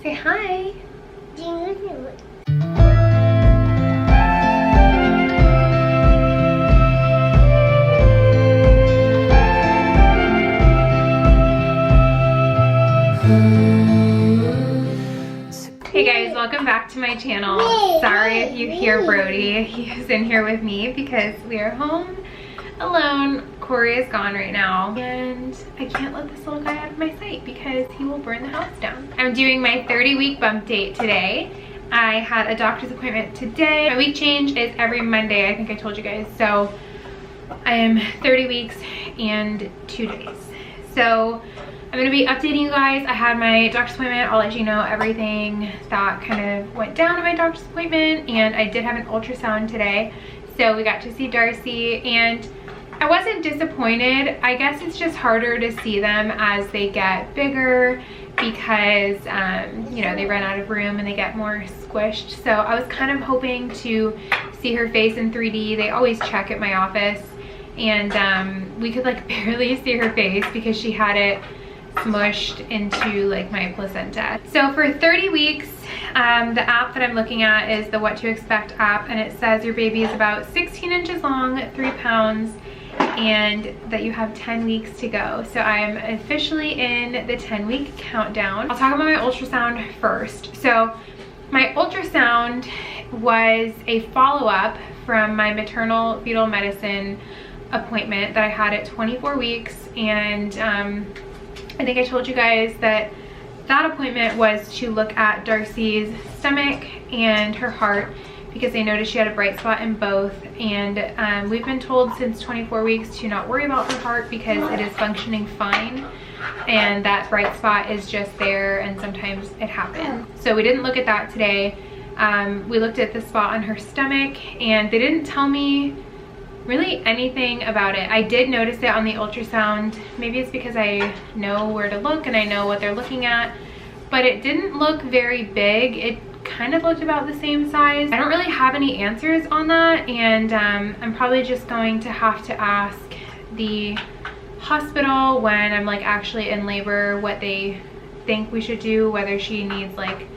Say hi. Hey guys, welcome back to my channel. Sorry if you hear Brody. He's in here with me because we are home alone. Corey is gone right now and I can't let this little guy out of my sight because he will burn the house down. I'm doing my 30-week bump date today. I had a doctor's appointment today. My week change is every Monday, I think I told you guys. So I am 30 weeks and 2 days. So I'm gonna be updating you guys. I had my doctor's appointment. I'll let you know everything that kind of went down at my doctor's appointment, and I did have an ultrasound today. So we got to see Darcy and I wasn't disappointed. I guess it's just harder to see them as they get bigger because, you know, they run out of room and they get more squished. So I was kind of hoping to see her face in 3D. They always check at my office and we could like barely see her face because she had it smushed into like my placenta. So for 30 weeks, the app that I'm looking at is the What to Expect app, and it says your baby is about 16 inches long, 3 pounds, and that you have 10 weeks to go. So I'm officially in the 10-week countdown. I'll talk about my ultrasound first. So my ultrasound was a follow-up from my maternal fetal medicine appointment that I had at 24 weeks, and I think I told you guys that that appointment was to look at Darcy's stomach and her heart because they noticed she had a bright spot in both, and we've been told since 24 weeks to not worry about her heart because it is functioning fine and that bright spot is just there and sometimes it happens. So we didn't look at that today. We looked at the spot on her stomach and they didn't tell me really anything about it. I did notice it on the ultrasound. Maybe it's because I know where to look and I know what they're looking at, but it didn't look very big. It kind of looked about the same size. I don't really have any answers on that, and I'm probably just going to have to ask the hospital when I'm like actually in labor what they think we should do, whether she needs like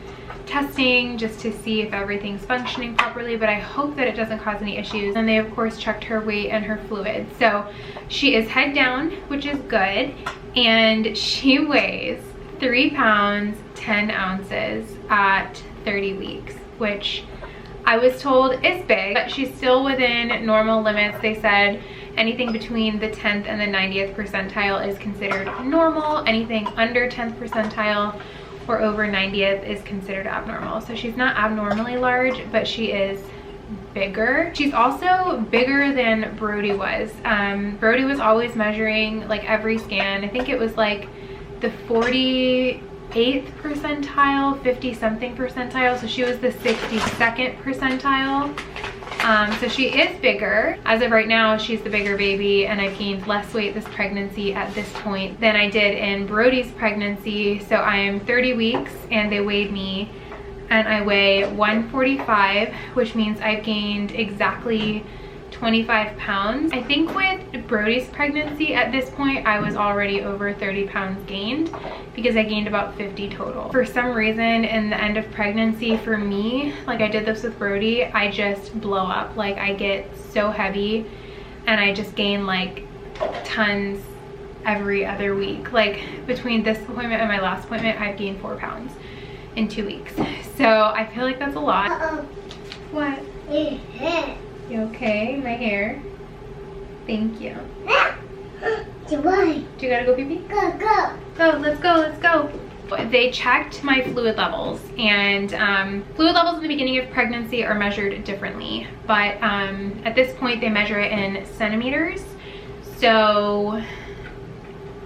testing just to see if everything's functioning properly, but I hope that it doesn't cause any issues. And they of course checked her weight and her fluids. So she is head down, which is good, and she weighs 3 pounds 10 ounces at 30 weeks, which I was told is big, but she's still within normal limits. They said anything between the 10th and the 90th percentile is considered normal. Anything under 10th percentile or over 90th is considered abnormal. So she's not abnormally large, but she is bigger. She's also bigger than Brody was. Brody was always measuring like every scan. I think it was like the 48th percentile, 50 something percentile. So she was the 62nd percentile. So she is bigger. As of right now, she's the bigger baby, and I've gained less weight this pregnancy at this point than I did in Brody's pregnancy. So I am 30 weeks and they weighed me and I weigh 145, which means I've gained exactly 25 pounds. I think with Brody's pregnancy at this point, I was already over 30 pounds gained because I gained about 50 total. For some reason in the end of pregnancy for me, like I did this with Brody, I just blow up. Like I get so heavy and I just gain like tons every other week. Like between this appointment and my last appointment, I've gained 4 pounds in 2 weeks. So I feel like that's a lot. What? You okay? My hair? Thank you. Do you gotta go pee-pee? Go, let's go, let's go. They checked my fluid levels, and fluid levels in the beginning of pregnancy are measured differently, but at this point they measure it in centimeters. So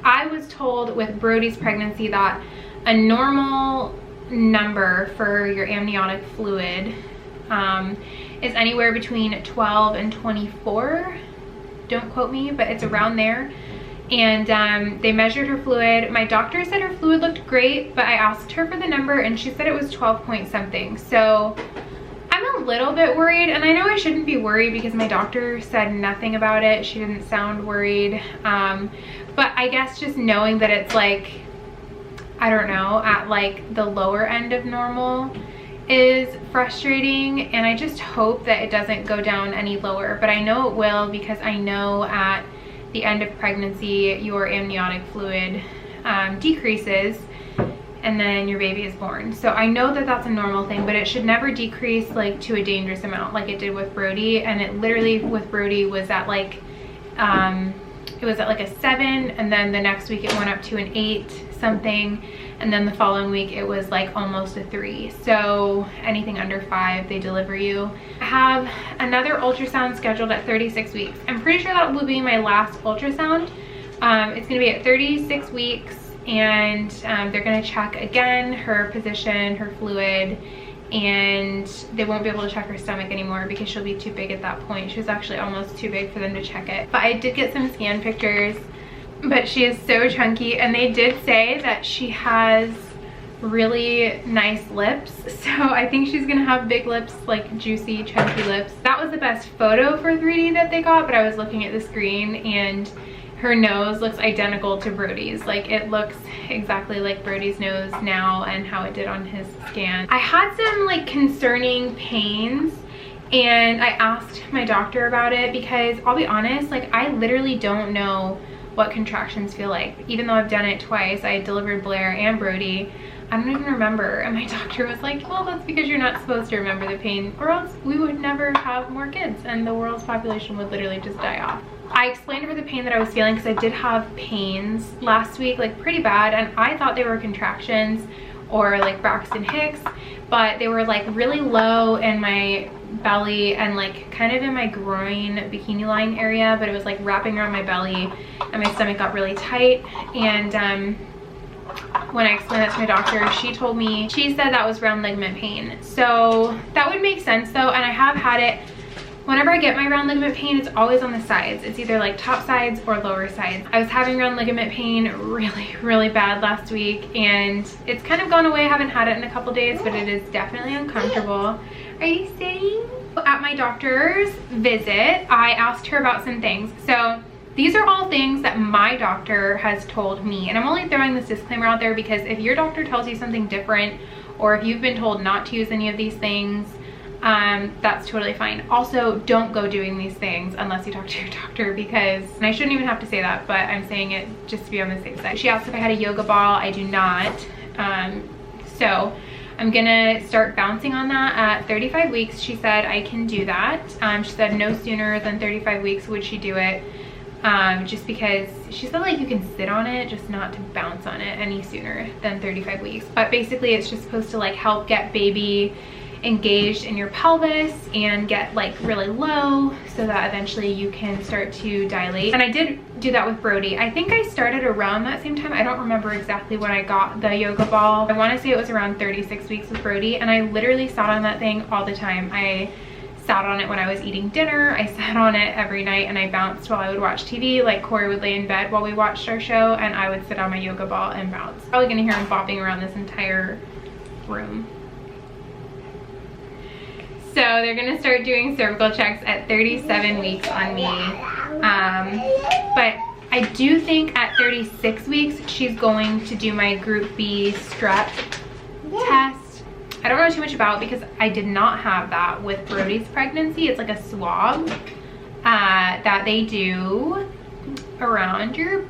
I was told with Brody's pregnancy that a normal number for your amniotic fluid is anywhere between 12 and 24. Don't quote me, but it's around there. And they measured her fluid. My doctor said her fluid looked great, but I asked her for the number and she said it was 12 point something. So I'm a little bit worried, and I know I shouldn't be worried because my doctor said nothing about it. She didn't sound worried. But I guess just knowing that it's like I don't know, at like the lower end of normal is frustrating, and I just hope that it doesn't go down any lower, but I know it will, because I know at the end of pregnancy your amniotic fluid decreases and then your baby is born. So I know that that's a normal thing, but it should never decrease like to a dangerous amount like it did with Brody. And it literally with Brody was at like it was at like a 7, and then the next week it went up to an 8 something, and then the following week it was like almost a 3. So anything under 5 they deliver you. I have another ultrasound scheduled at 36 weeks. I'm pretty sure that will be my last ultrasound. It's gonna be at 36 weeks, and they're gonna check again her position, her fluid, and they won't be able to check her stomach anymore because she'll be too big at that point. She was actually almost too big for them to check it. But I did get some scan pictures, but she is so chunky, and they did say that she has really nice lips, so I think she's gonna have big lips, like juicy chunky lips. That was the best photo for 3D that they got, but I was looking at the screen and her nose looks identical to Brodys. Like it looks exactly like Brodys' nose now and how it did on his scan. I had some like concerning pains, and I asked my doctor about it because I'll be honest, like I literally don't know what contractions feel like. Even though I've done it twice, I delivered Blair and Brody, I don't even remember. And my doctor was like, well, that's because you're not supposed to remember the pain, or else we would never have more kids and the world's population would literally just die off. I explained to her the pain that I was feeling because I did have pains last week, like pretty bad, and I thought they were contractions or like Braxton Hicks, but they were like really low in my belly and like kind of in my groin bikini line area, but it was like wrapping around my belly and my stomach got really tight. And when I explained that to my doctor, she said that was round ligament pain. So that would make sense though, and I have had it. Whenever I get my round ligament pain, it's always on the sides. It's either like top sides or lower sides. I was having round ligament pain really bad last week, and it's kind of gone away. I haven't had it in a couple days, but it is definitely uncomfortable. Are you sitting? At my doctor's visit, I asked her about some things. So these are all things that my doctor has told me, and I'm only throwing this disclaimer out there because if your doctor tells you something different, or if you've been told not to use any of these things, that's totally fine. Also, don't go doing these things unless you talk to your doctor, because, and I shouldn't even have to say that, but I'm saying it just to be on the safe side. She asked if I had a yoga ball. I do not. So I'm gonna start bouncing on that at 35 weeks. She said I can do that. She said no sooner than 35 weeks would she do it, just because she said like you can sit on it, just not to bounce on it any sooner than 35 weeks. But basically it's just supposed to like help get baby engaged in your pelvis and get like really low so that eventually you can start to dilate. And I did do that with Brody. I think I started around that same time. I don't remember exactly when I got the yoga ball. I want to say it was around 36 weeks with Brody, and I literally sat on that thing all the time. I sat on it when I was eating dinner. I sat on it every night, and I bounced while I would watch TV. Like Corey would lay in bed while we watched our show, and I would sit on my yoga ball and bounce. Probably gonna hear him bopping around this entire room. So they're gonna start doing cervical checks at 37 weeks on me. But I do think at 36 weeks, she's going to do my group B strep test. I don't know too much about it because I did not have that with Brody's pregnancy. It's like a swab that they do around your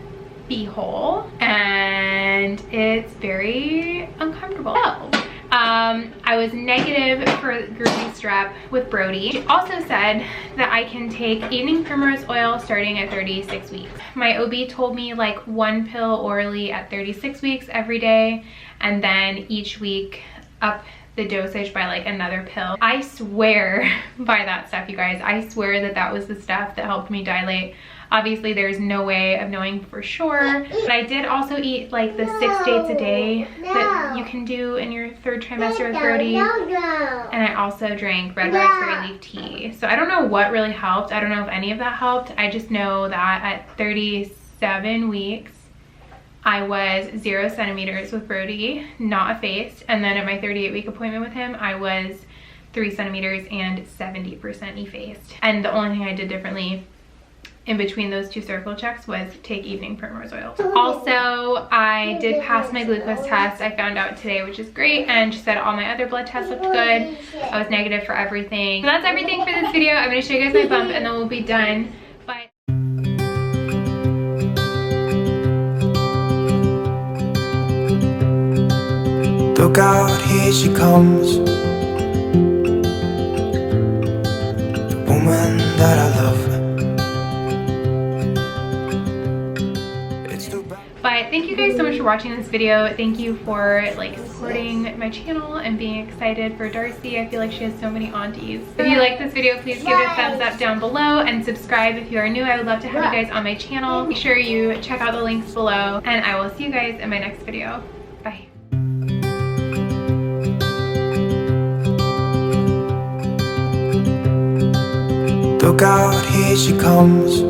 beehole, and it's very uncomfortable. So, I was negative for group B strep with Brody. She also said that I can take evening primrose oil starting at 36 weeks. My OB told me like 1 pill orally at 36 weeks every day, and then each week up the dosage by like another pill. I swear by that stuff, you guys. I swear that that was the stuff that helped me dilate. Obviously, there's no way of knowing for sure, but I did also eat like the 6 dates a day that you can do in your 3rd trimester with Brody, and I also drank red raspberry leaf tea. So I don't know what really helped. I don't know if any of that helped. I just know that at 37 weeks, I was 0 centimeters with Brody, not effaced, and then at my 38-week appointment with him, I was 3 centimeters and 70% effaced. And the only thing I did differently in between those 2 circle checks was take evening primrose oil. Also, I did pass my glucose test. I found out today, which is great, and she said all my other blood tests looked good. I was negative for everything. So that's everything for this video. I'm going to show you guys my bump and then we'll be done. But look out, here she comes, the woman that I love. But thank you guys so much for watching this video. Thank you for like supporting my channel and being excited for Darcy. I feel like she has so many aunties. If you like this video, please give it a thumbs up down below and subscribe if you are new. I would love to have you guys on my channel. Make sure you check out the links below, and I will see you guys in my next video. Bye. Look out, here she comes,